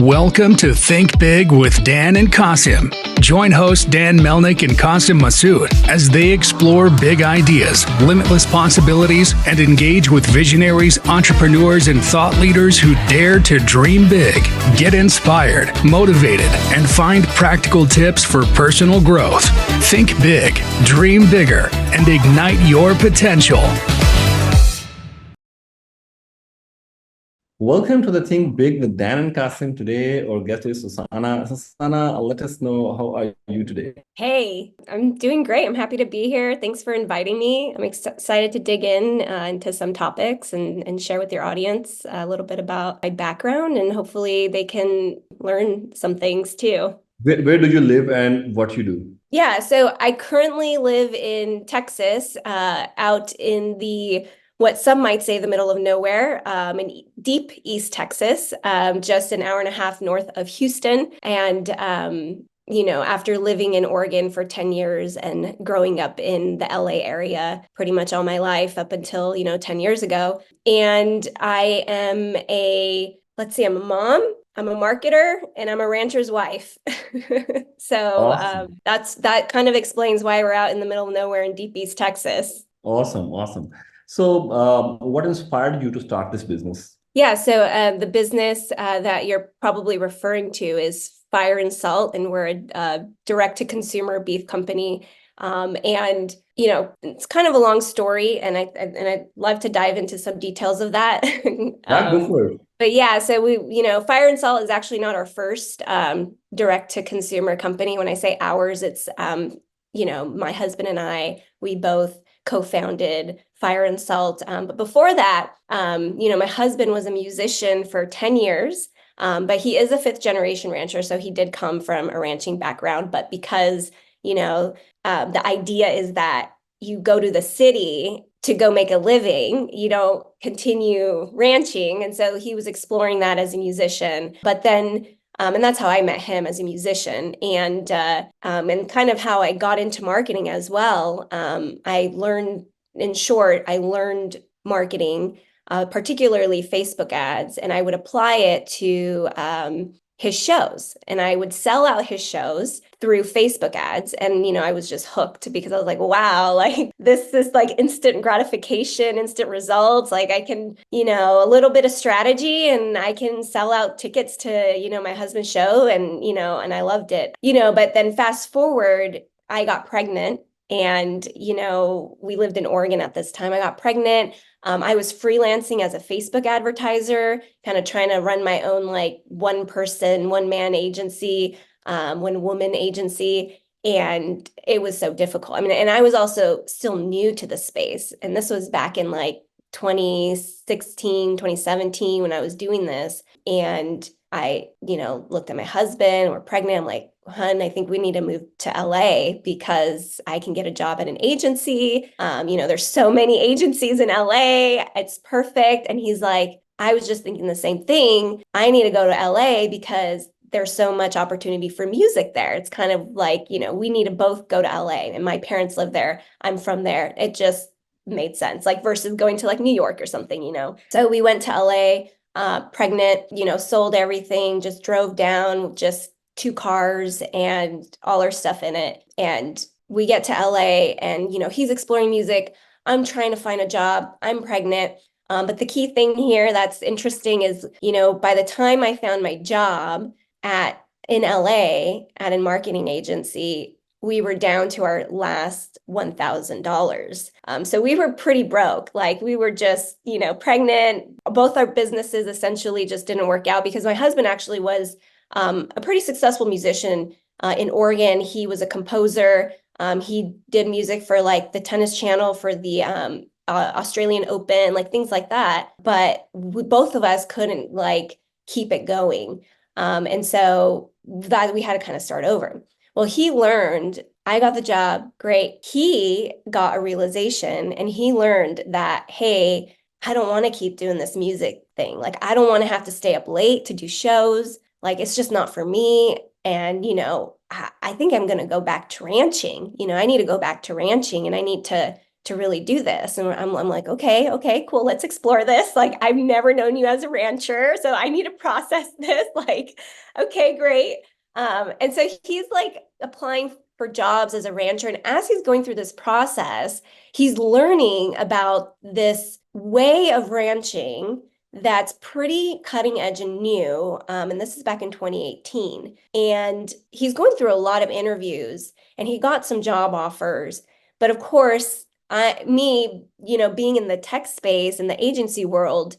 Welcome to Think Big with Dan and Qasim. Join hosts Dan Melnick and Qasim Masood as they explore big ideas, limitless possibilities, and engage with visionaries, entrepreneurs, and thought leaders who dare to dream big, get inspired, motivated, and find practical tips for personal growth. Think big, dream bigger, and ignite your potential. Welcome to the Think Big with Dan and Qasim. Today, our guest is Susana. Susana, let us know, how are you today? Hey, I'm doing great. I'm happy to be here. Thanks for inviting me. I'm excited to dig into some topics and share with your audience a little bit about my background, and hopefully they can learn some things too. Where do you live and what you do? Yeah, so I currently live in Texas, out in what some might say the middle of nowhere, in deep East Texas, just an hour and a half north of Houston. And after living in Oregon for 10 years and growing up in the LA area pretty much all my life up until, 10 years ago. And I am I'm a mom, I'm a marketer, and I'm a rancher's wife. So Awesome. that kind of explains why we're out in the middle of nowhere in deep East Texas. Awesome. So, what inspired you to start this business? Yeah, so the business that you're probably referring to is Fire and Salt, and we're a direct-to-consumer beef company. And it's kind of a long story, and I'd love to dive into some details of that. Yeah, go for it. But yeah, so Fire and Salt is actually not our first direct-to-consumer company. When I say ours, it's my husband and I, we both co-founded Fire and Salt. But before that, my husband was a musician for 10 years, but he is a fifth generation rancher. So he did come from a ranching background. But because, the idea is that you go to the city to go make a living, you don't continue ranching. And so he was exploring that as a musician. But then and that's how I met him, as a musician, and kind of how I got into marketing as well. I learned marketing, particularly Facebook ads, and I would apply it to his shows, and I would sell out his shows through Facebook ads. And, I was just hooked because I was like, wow, like this is like instant gratification, instant results. Like I can, a little bit of strategy and I can sell out tickets to, my husband's show. And, and I loved it, but then fast forward, I got pregnant. And, we lived in Oregon at this time. I got pregnant. I was freelancing as a Facebook advertiser, kind of trying to run my own like one man agency, one woman agency. And it was so difficult. I mean, and I was also still new to the space. And this was back in like 2016, 2017 when I was doing this. And I, looked at my husband, we're pregnant. I'm like, hun, I think we need to move to LA because I can get a job at an agency. There's so many agencies in LA. It's perfect. And he's like, I was just thinking the same thing. I need to go to LA because there's so much opportunity for music there. It's kind of like, we need to both go to LA. And my parents live there. I'm from there. It just made sense, like versus going to like New York or something, So we went to LA. Pregnant, sold everything, just drove down, just 2 cars and all our stuff in it. And we get to LA and, he's exploring music. I'm trying to find a job. I'm pregnant. But the key thing here that's interesting is, by the time I found my job in LA at a marketing agency, we were down to our last $1,000. So we were pretty broke. Like we were just, pregnant. Both our businesses essentially just didn't work out because my husband actually was a pretty successful musician in Oregon. He was a composer. He did music for like the Tennis Channel, for the Australian Open, like things like that. But both of us couldn't like keep it going. And so that we had to kind of start over. Well, he learned, I got the job, great. He got a realization and he learned that, hey, I don't want to keep doing this music thing. Like, I don't want to have to stay up late to do shows. Like, it's just not for me. And, I think I'm going to go back to ranching. I need to go back to ranching and I need to to really do this. And I'm like, okay, cool. Let's explore this. Like, I've never known you as a rancher, so I need to process this. Like, okay, great. And so he's like applying for jobs as a rancher. And as he's going through this process, he's learning about this way of ranching that's pretty cutting edge and new. And this is back in 2018. And he's going through a lot of interviews and he got some job offers. But of course, being in the tech space and the agency world,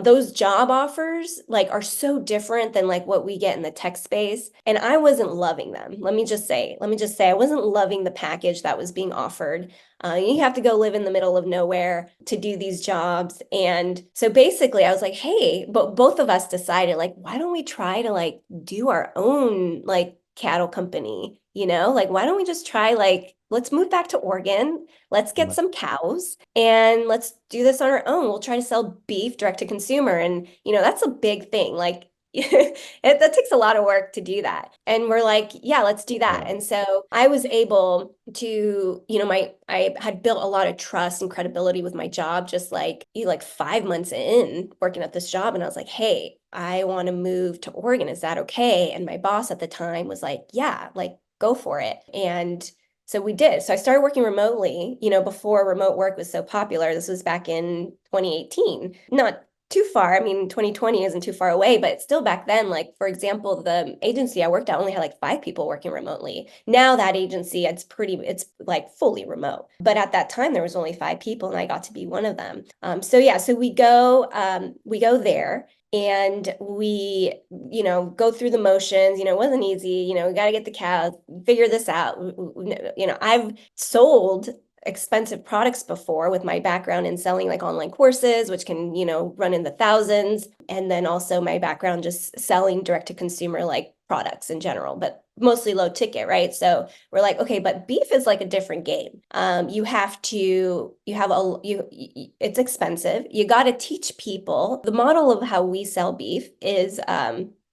those job offers like are so different than like what we get in the tech space. And I wasn't loving them. Let me just say, I wasn't loving the package that was being offered. You have to go live in the middle of nowhere to do these jobs. And so basically I was like, hey, but both of us decided like, why don't we try to like do our own like cattle company, like, why don't we just try like, let's move back to Oregon. Let's get some cows and let's do this on our own. We'll try to sell beef direct to consumer. And, that's a big thing. Like that takes a lot of work to do that. And we're like, yeah, let's do that. Yeah. And so I was able to, I had built a lot of trust and credibility with my job, just like 5 months in working at this job. And I was like, hey, I want to move to Oregon. Is that okay? And my boss at the time was like, yeah, like go for it. And so we did. So I started working remotely, before remote work was so popular. This was back in 2018. Not too far. I mean, 2020 isn't too far away, but still back then, like, for example, the agency I worked at only had like 5 people working remotely. Now that agency, it's like fully remote. But at that time, there was only 5 people and I got to be one of them. So we go there. And we, go through the motions, it wasn't easy, we got to get the cows, figure this out. I've sold expensive products before with my background in selling like online courses, which can, run in the thousands. And then also my background just selling direct to consumer like products in general, but mostly low ticket, right? So we're like, okay, but beef is like a different game. It's expensive. You got to teach people. The model of how we sell beef is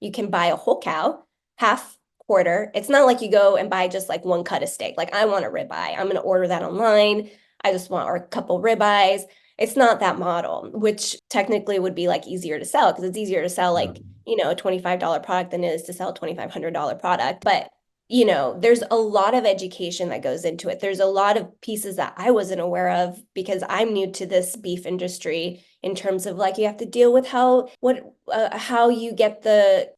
you can buy a whole cow, half quarter. It's not like you go and buy just like one cut of steak. Like I want a ribeye. I'm going to order that online. I just want or a couple ribeyes. It's not that model, which technically would be like easier to sell because it's easier to sell like, a $25 product than it is to sell a $2,500 product. But, there's a lot of education that goes into it. There's a lot of pieces that I wasn't aware of because I'm new to this beef industry in terms of like you have to deal with how you get the,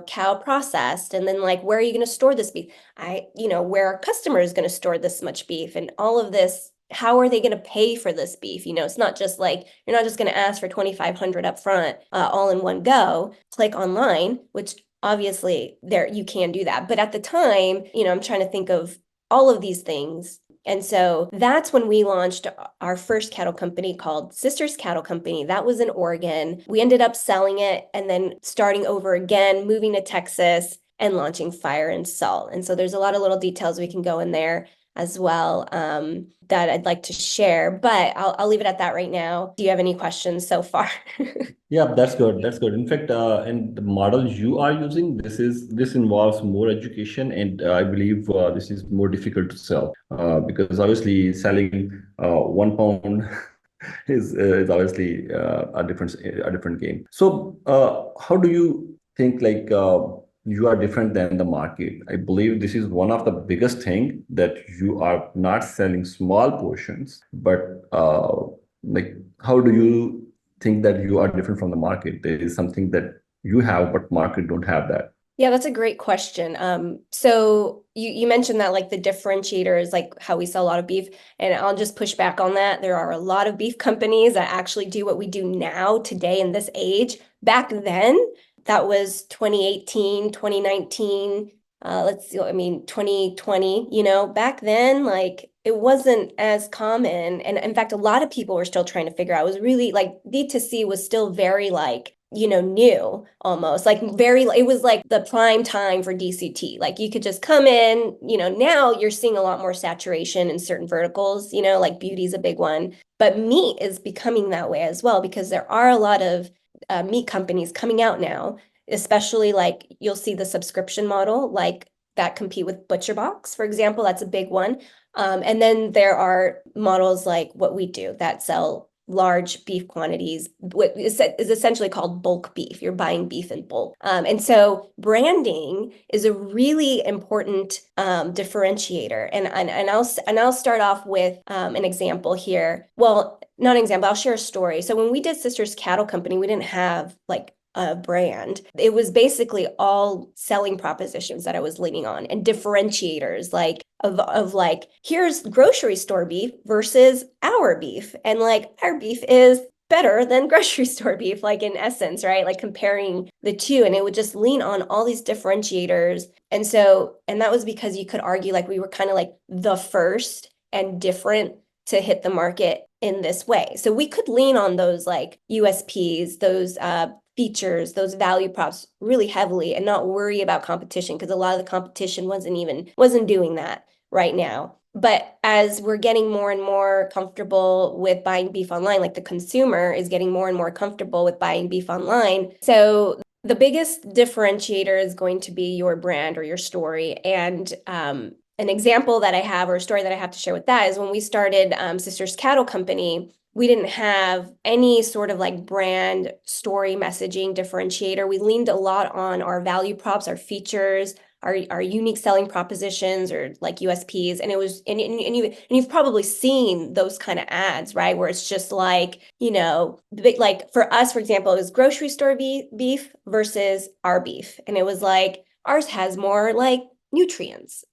cow processed and then like where are you going to store this beef? Where a customer is going to store this much beef and all of this. How are they going to pay for this beef? It's not just like, you're not just going to ask for 2,500 up front, all in one go, click online, which obviously there you can do that. But at the time, I'm trying to think of all of these things. And so that's when we launched our first cattle company called Sisters Cattle Company. That was in Oregon. We ended up selling it and then starting over again, moving to Texas and launching Fire and Salt. And so there's a lot of little details we can go in there as well that I'd like to share, but I'll leave it at that right now. Do you have any questions so far? Yeah, that's good. That's good. In fact, and the model you are using, this involves more education, and I believe this is more difficult to sell because obviously selling 1 pound is obviously a different game. So, how do you think like you are different than the market? I believe this is one of the biggest thing that you are not selling small portions, but like how do you think that you are different from the market? There is something that you have, but market don't have that. Yeah, that's a great question. So you mentioned that like the differentiator is like how we sell a lot of beef, and I'll just push back on that. There are a lot of beef companies that actually do what we do now today in this age. Back then, that was 2018, 2019, 2020, back then, like it wasn't as common. And in fact, a lot of people were still trying to figure out, it was really like D2C was still very like, new almost like it was like the prime time for DCT. Like you could just come in, now you're seeing a lot more saturation in certain verticals, like beauty is a big one, but meat is becoming that way as well because there are a lot of meat companies coming out now, especially like you'll see the subscription model, like that compete with ButcherBox, for example. That's a big one. And then there are models like what we do that sell large beef quantities, what is essentially called bulk beef. You're buying beef in bulk. And so branding is a really important differentiator. And I'll start off with an example here. Well, not an example, I'll share a story. So when we did Sisters Cattle Company, we didn't have like a brand. It was basically all selling propositions that I was leaning on and differentiators like of like, here's grocery store beef versus our beef. And like our beef is better than grocery store beef, like in essence, right? Like comparing the two. And it would just lean on all these differentiators. And that was because you could argue like we were kind of like the first and different to hit the market in this way. So we could lean on those like USPs, those features, those value props really heavily and not worry about competition, because a lot of the competition wasn't doing that right now. But as we're getting more and more comfortable with buying beef online, like the consumer is getting more and more comfortable with buying beef online. So the biggest differentiator is going to be your brand or your story. And an example that I have, or a story that I have to share with that, is when we started Sisters Cattle Company, we didn't have any sort of like brand story messaging differentiator. We leaned a lot on our value props, our features, our unique selling propositions, or like USPs. And it was, and you've probably seen those kind of ads, right? Where it's just like, like for us, for example, it was grocery store beef versus our beef. And it was like, ours has more like nutrients,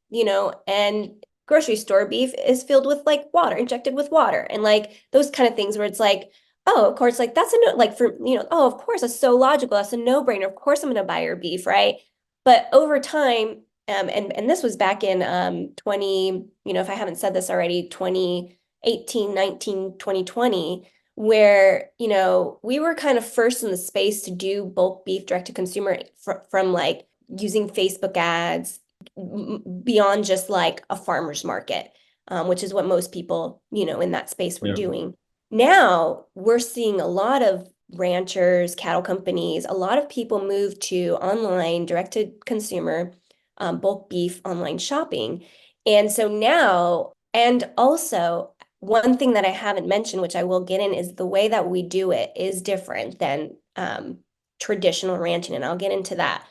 and grocery store beef is filled with like water, injected with water, and like those kind of things where it's like, oh, of course, like that's a no, like for, oh, of course, that's so logical. That's a no-brainer. Of course, I'm going to buy your beef, right? But over time, and this was back in 20, if I haven't said this already, 2018, 19, 2020, where, we were kind of first in the space to do bulk beef direct to consumer from like using Facebook ads, beyond just like a farmer's market, which is what most people, in that space were doing. Now we're seeing a lot of ranchers, cattle companies, a lot of people move to online direct to consumer bulk beef online shopping. And so now, and also one thing that I haven't mentioned, which I will get in, is the way that we do it is different than traditional ranching. And I'll get into that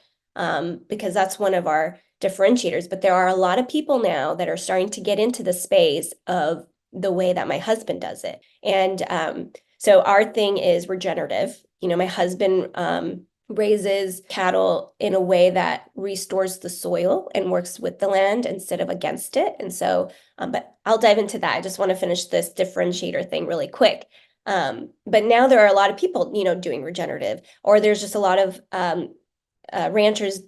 because that's one of our differentiators. But there are a lot of people now that are starting to get into the space of the way that my husband does it. And so our thing is regenerative. My husband raises cattle in a way that restores the soil and works with the land instead of against it. And so, but I'll dive into that. I just want to finish this differentiator thing really quick. But now there are a lot of people, doing regenerative, or there's just a lot of ranchers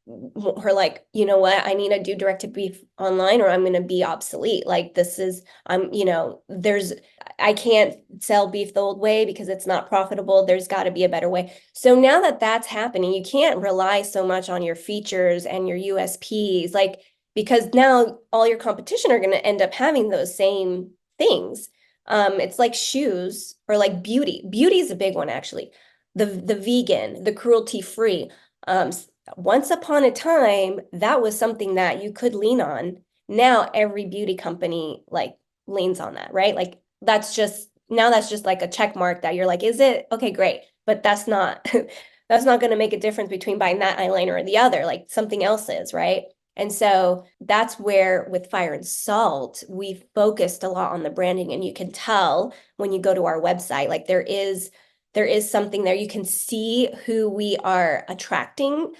who are like, you know what, I need to do direct to beef online or I'm going to be obsolete. Like this is, I can't sell beef the old way because it's not profitable. There's got to be a better way. So now that that's happening, you can't rely so much on your features and your USPs, like, because now all your competition are going to end up having those same things. It's like shoes or like beauty. Beauty is a big one, actually. The vegan, the cruelty-free. Once upon a time, that was something that you could lean on. Now every beauty company like leans on that, right? Like that's just like a check mark that you're like, is it? Okay, great. But that's not that's not going to make a difference between buying that eyeliner or the other, like something else is, right? And so that's where with Fire and Salt, we focused a lot on the branding, and you can tell when you go to our website, like there is something there. You can see who we are attracting.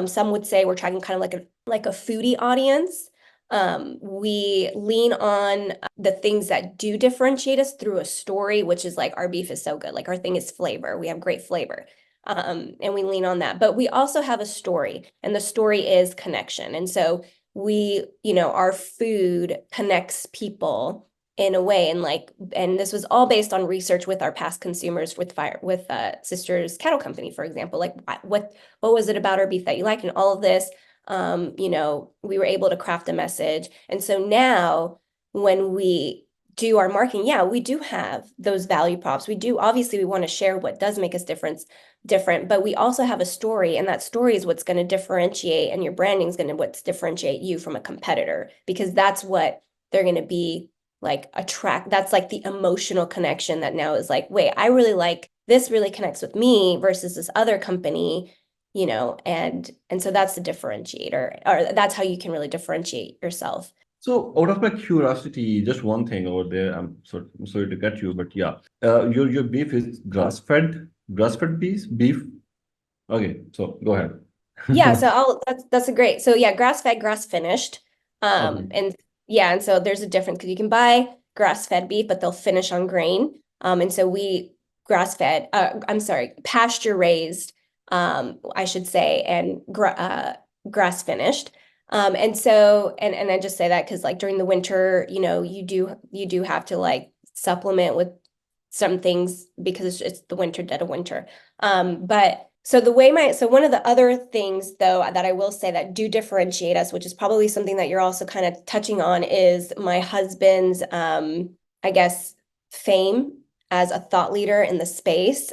Some would say we're tracking kind of like a foodie audience. We lean on the things that do differentiate us through a story, which is like our beef is so good. Like our thing is flavor. We have great flavor. And we lean on that. But we also have a story, and the story is connection. And so our food connects people in a way, and this was all based on research with our past consumers with Sisters Cattle Company, for example. Like what was it about our beef that you liked, and all of this, we were able to craft a message. And so now when we do our marketing, yeah, we do have those value props. Obviously, we want to share what does make us different, but we also have a story, and that story is what's going to differentiate, and your branding is going to what's differentiate you from a competitor, because that's what they're going to be like that's like the emotional connection that now is like, wait, I really like this, really connects with me versus this other company, and so that's the differentiator, or that's how you can really differentiate yourself. So, out of my curiosity, just one thing over there. I'm sorry to cut you, but yeah, your beef is grass fed beef. Okay, so go ahead. Yeah, so that's a great. So yeah, grass-fed, grass-finished. Okay. And yeah, and so there's a difference because you can buy grass-fed beef, but they'll finish on grain. And so we grass-fed, I'm sorry, pasture-raised, I should say, and grass-finished. And so and I just say that because like during the winter, you do have to like supplement with some things because it's the winter, dead of winter. But so one of the other things though that I will say that do differentiate us, which is probably something that you're also kind of touching on, is my husband's I guess fame as a thought leader in the space.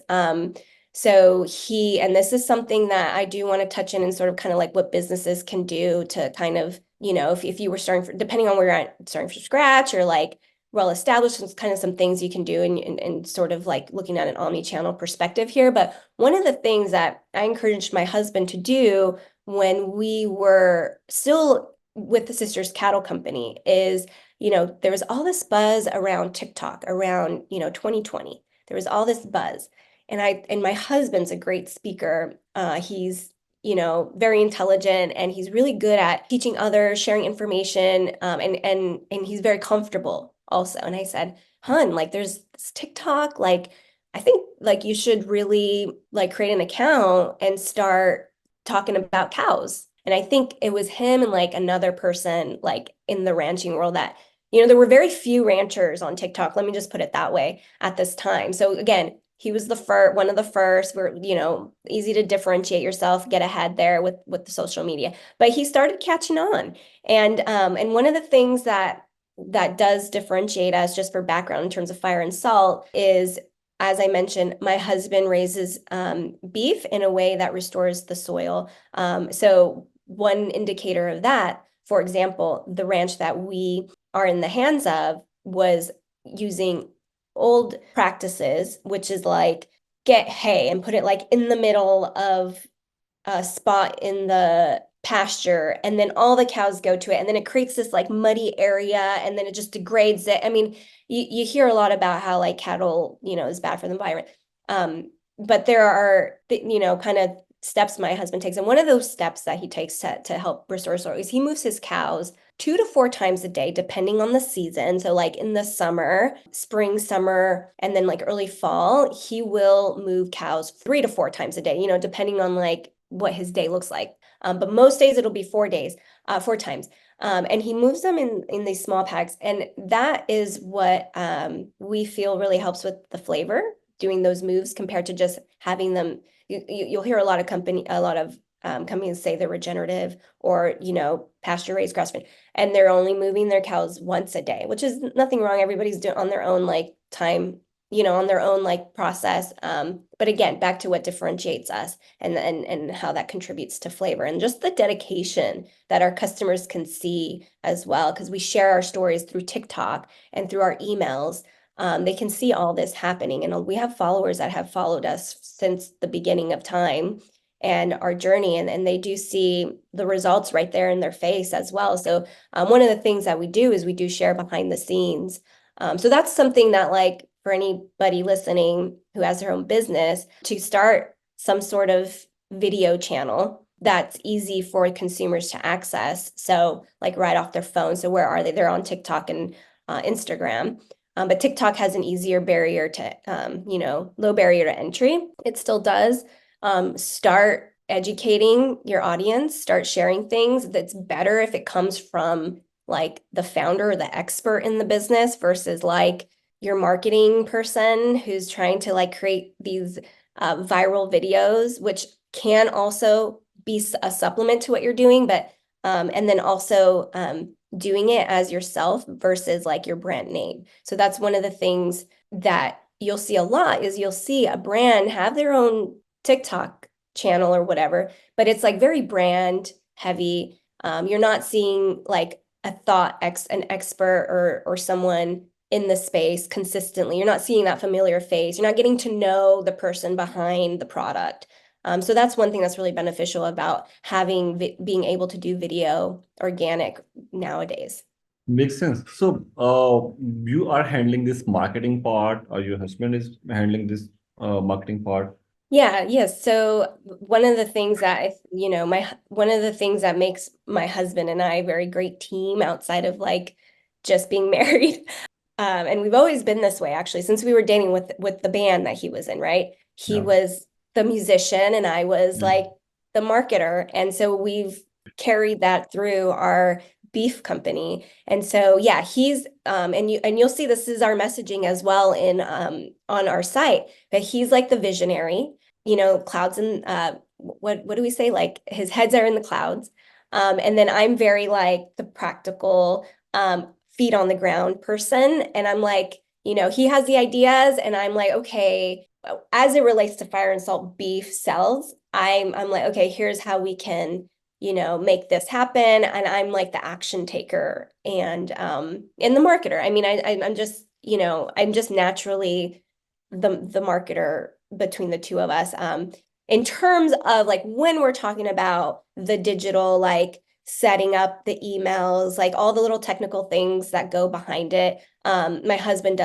So and this is something that I do want to touch in and sort of kind of like what businesses can do to kind of, if you were depending on where you're at, starting from scratch or like well established, and kind of some things you can do and sort of like looking at an omni-channel perspective here. But one of the things that I encouraged my husband to do when we were still with the Sisters Cattle Company is, there was all this buzz around TikTok around, 2020. There was all this buzz. And my husband's a great speaker. He's very intelligent, and he's really good at teaching others, sharing information, and he's very comfortable also. And I said, hun, like there's this TikTok, like I think like you should really like create an account and start talking about cows. And I think it was him and like another person like in the ranching world that, there were very few ranchers on TikTok. Let me just put it that way at this time. So again, he was one of the first. Where easy to differentiate yourself, get ahead there with the social media. But he started catching on, and one of the things that does differentiate us, just for background in terms of fire and salt, is, as I mentioned, my husband raises beef in a way that restores the soil. So one indicator of that, for example, the ranch that we are in the hands of was using old practices, which is like get hay and put it like in the middle of a spot in the pasture, and then all the cows go to it, and then it creates this like muddy area, and then it just degrades it. I mean, you hear a lot about how like cattle, is bad for the environment. But there are, kind of steps my husband takes. And one of those steps that he takes to help restore soil is he moves his cows 2 to 4 times a day, depending on the season. So like in the summer, spring, summer, and then like early fall, he will move cows 3 to 4 times a day, depending on like what his day looks like. But most days it'll be 4 times. And he moves them in these small packs. And that is what we feel really helps with the flavor, doing those moves compared to just having them. You'll hear a lot of companies say they're regenerative or, pasture raised, grass-fed, and they're only moving their cows once a day, which is nothing wrong. Everybody's doing on their own like time, on their own like process. But again, back to what differentiates us and how that contributes to flavor and just the dedication that our customers can see as well, because we share our stories through TikTok and through our emails. They can see all this happening, and we have followers that have followed us since the beginning of time and our journey, and they do see the results right there in their face as well. So one of the things that we do is we do share behind the scenes. So that's something that, like, for anybody listening who has their own business, to start some sort of video channel that's easy for consumers to access. So like right off their phone. So where are they? They're on TikTok and Instagram. But TikTok has an easier barrier to, low barrier to entry. It still does. Start educating your audience, start sharing things. That's better if it comes from like the founder or the expert in the business versus like your marketing person who's trying to like create these viral videos, which can also be a supplement to what you're doing. But and then also doing it as yourself versus like your brand name. So that's one of the things that you'll see a lot is you'll see a brand have their own TikTok channel or whatever, but it's like very brand heavy. You're not seeing like an expert or someone in the space consistently. You're not seeing that familiar face. You're not getting to know the person behind the product. So that's one thing that's really beneficial about being able to do video organic nowadays. Makes sense. So, you are handling this marketing part, or your husband is handling this marketing part? Yeah, yes. So one of the things that one of the things that makes my husband and I a very great team outside of like just being married. And we've always been this way actually since we were dating with the band that he was in, right? He Yeah. was the musician and I was Yeah. like the marketer. And so we've carried that through our beef company. And so yeah, he's you'll see this is our messaging as well in on our site, but he's like the visionary, clouds and what do we say? Like his heads are in the clouds. And then I'm very like the practical feet on the ground person. And I'm like, he has the ideas and I'm like, okay, as it relates to fire and salt beef cells, I'm like, okay, here's how we can, make this happen. And I'm like the action taker and the marketer. I mean, I'm just, I'm just naturally the marketer between the two of us. In terms of like when we're talking about the digital, like setting up the emails, like all the little technical things that go behind it. My husband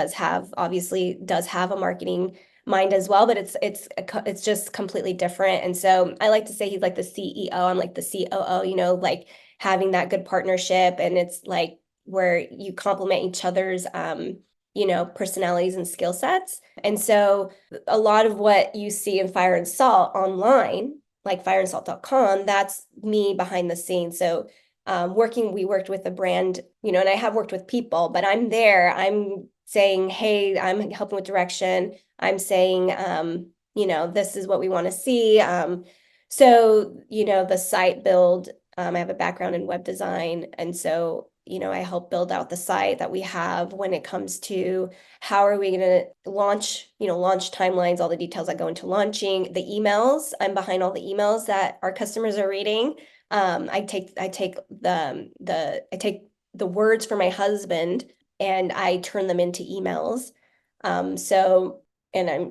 obviously does have a marketing mind as well, but it's just completely different. And so I like to say he's like the CEO, I'm like the COO, like having that good partnership. And it's like where you complement each other's personalities and skill sets. And so a lot of what you see in Fire and Salt online, like fireandsalt.com, that's me behind the scenes. So we worked with a brand, and I have worked with people, but I'm there. I'm saying, hey, I'm helping with direction. I'm saying, this is what we want to see. So, the site build, I have a background in web design. And so, I help build out the site that we have when it comes to how are we going to launch timelines, all the details that go into launching, the emails. I'm behind all the emails that our customers are reading. I take the words for my husband and I turn them into emails. And I'm,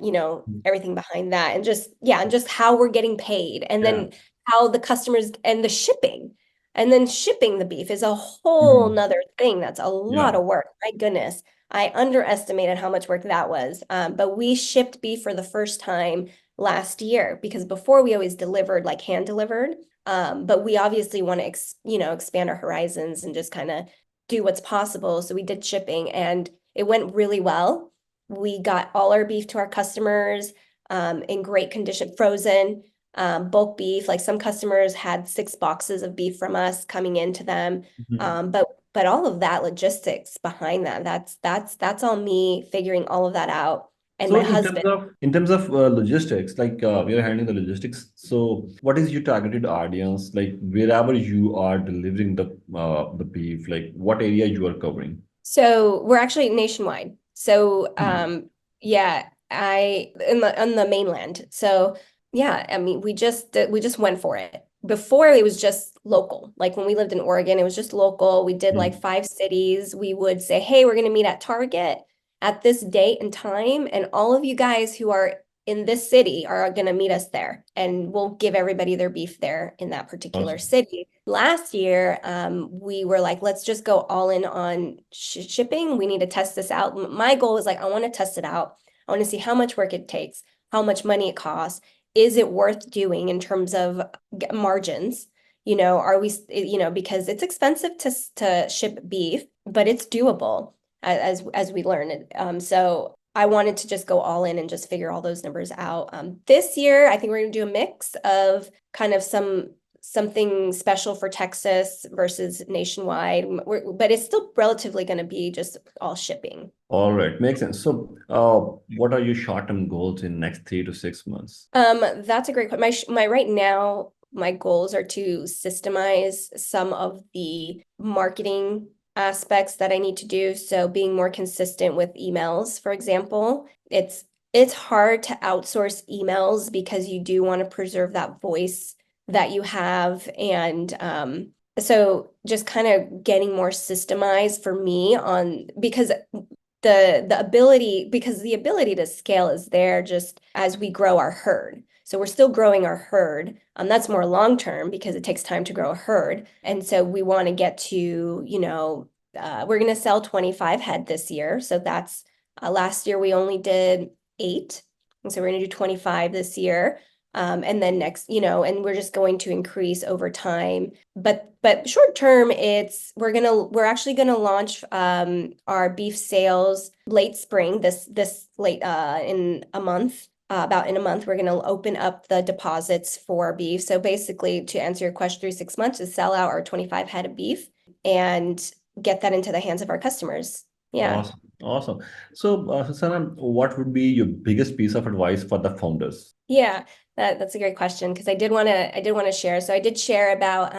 everything behind that and just how we're getting paid and Yeah. then how the customers and the shipping. And then shipping the beef is a whole Mhm. nother thing. That's a lot Yeah. of work. My goodness. I underestimated how much work that was. But we shipped beef for the first time last year because before we always delivered like hand delivered. But we obviously want to expand our horizons and just kind of do what's possible. So we did shipping and it went really well. We got all our beef to our customers in great condition, frozen, bulk beef. Like some customers had 6 boxes of beef from us coming into them. Mhm. But all of that logistics behind that's all me figuring all of that out. And So my husband. in terms of logistics, like we are handling the logistics. So what is your targeted audience? Like wherever you are delivering the beef, like what area you are covering? So we're actually nationwide. So Hmm. yeah, I in the on the mainland. So yeah, I mean we just went for it. Before it was just local. Like when we lived in Oregon, it was just local. We did like 5 cities. We would say, "Hey, we're going to meet at Target at this date and time, and all of you guys who are in this city are going to meet us there, and we'll give everybody their beef there in that particular Awesome. city." Last year, we were like, let's just go all in on shipping. We need to test this out. My goal was like, I want to test it out. I want to see how much work it takes, how much money it costs. Is it worth doing in terms of margins? Are we, because it's expensive to ship beef, but it's doable as we learn it. So I wanted to just go all in and just figure all those numbers out. This year, I think we're going to do a mix of kind of something special for Texas versus nationwide, but it's still relatively going to be just all shipping. All right, makes sense. So, what are your short-term goals in next 3 to 6 months? That's a great question. My right now, my goals are to systemize some of the marketing aspects that I need to do. So being more consistent with emails, for example, it's hard to outsource emails because you do want to preserve that voice that you have. And so just kind of getting more systemized for me on because the ability to scale is there just as we grow our herd. So we're still growing our herd. That's more long term because it takes time to grow a herd. And so we want to get to, we're going to sell 25 head this year. So that's last year we only did 8. And so we're going to do 25 this year. And then next, and we're just going to increase over time. But short term, we're actually gonna launch our beef sales late spring, this late in a month. About in a month, we're going to open up the deposits for beef. So basically, to answer your question, 3-6 months is sell out our 25 head of beef and get that into the hands of our customers. Yeah. Awesome. So, Susana, what would be your biggest piece of advice for the founders? Yeah, that's a great question because I did want to share. So I did share about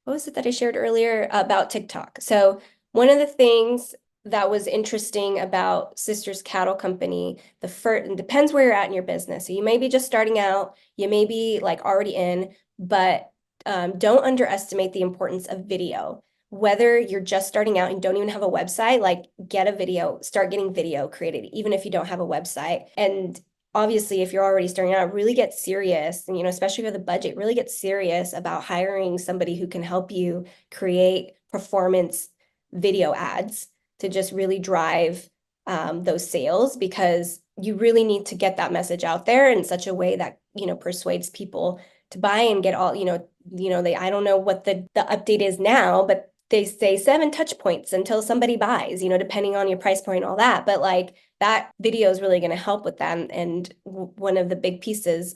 what was it that I shared earlier about TikTok. So one of the things that was interesting about Sisters Cattle Company, it depends where you're at in your business. So you may be just starting out, you may be like already in, but don't underestimate the importance of video. Whether you're just starting out and don't even have a website, like get a video, start getting video created, even if you don't have a website. And obviously, if you're already starting out, really get serious, and especially for the budget, really get serious about hiring somebody who can help you create performance video ads to just really drive those sales, because you really need to get that message out there in such a way that persuades people to buy and get all I don't know what the update is now, but they say 7 touch points until somebody buys, depending on your price point and all that. But like that video is really going to help with that. And one of the big pieces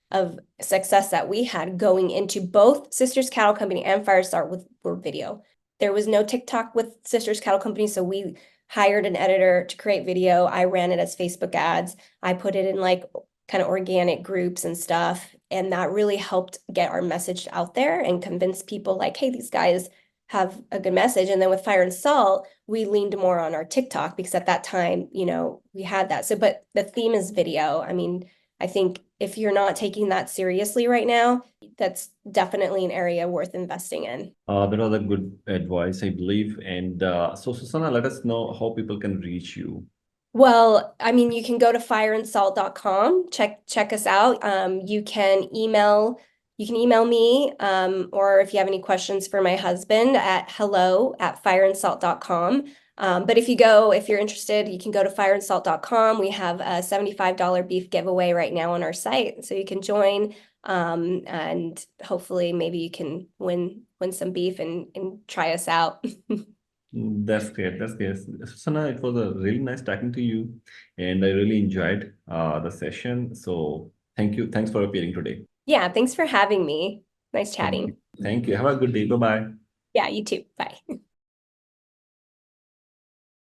of success that we had going into both Sisters Cattle Company and Firestart were video. There was no TikTok with Sisters Cattle Company, so we hired an editor to create video. I ran it as Facebook ads. I put it in like kind of organic groups and stuff. And that really helped get our message out there and convince people like, hey, these guys have a good message. And then with Fire and Salt, we leaned more on our TikTok because at that time, we had that. So, but the theme is video. I mean, I think if you're not taking that seriously right now, that's definitely an area worth investing in. That was a good advice, I believe. And so, Susana, let us know how people can reach you. Well, I mean, you can go to fireandsalt.com, check us out. You can email me, or if you have any questions for my husband at hello@fireandsalt.com. But if you're interested, you can go to fireandsalt.com. We have a $75 beef giveaway right now on our site, so you can join, and hopefully maybe you can win some beef and try us out. That's great. That's great. Susana, it was a really nice talking to you, and I really enjoyed the session. So thank you. Thanks for appearing today. Yeah, thanks for having me. Nice chatting. Thank you. Have a good day. Bye-bye. Yeah, you too. Bye.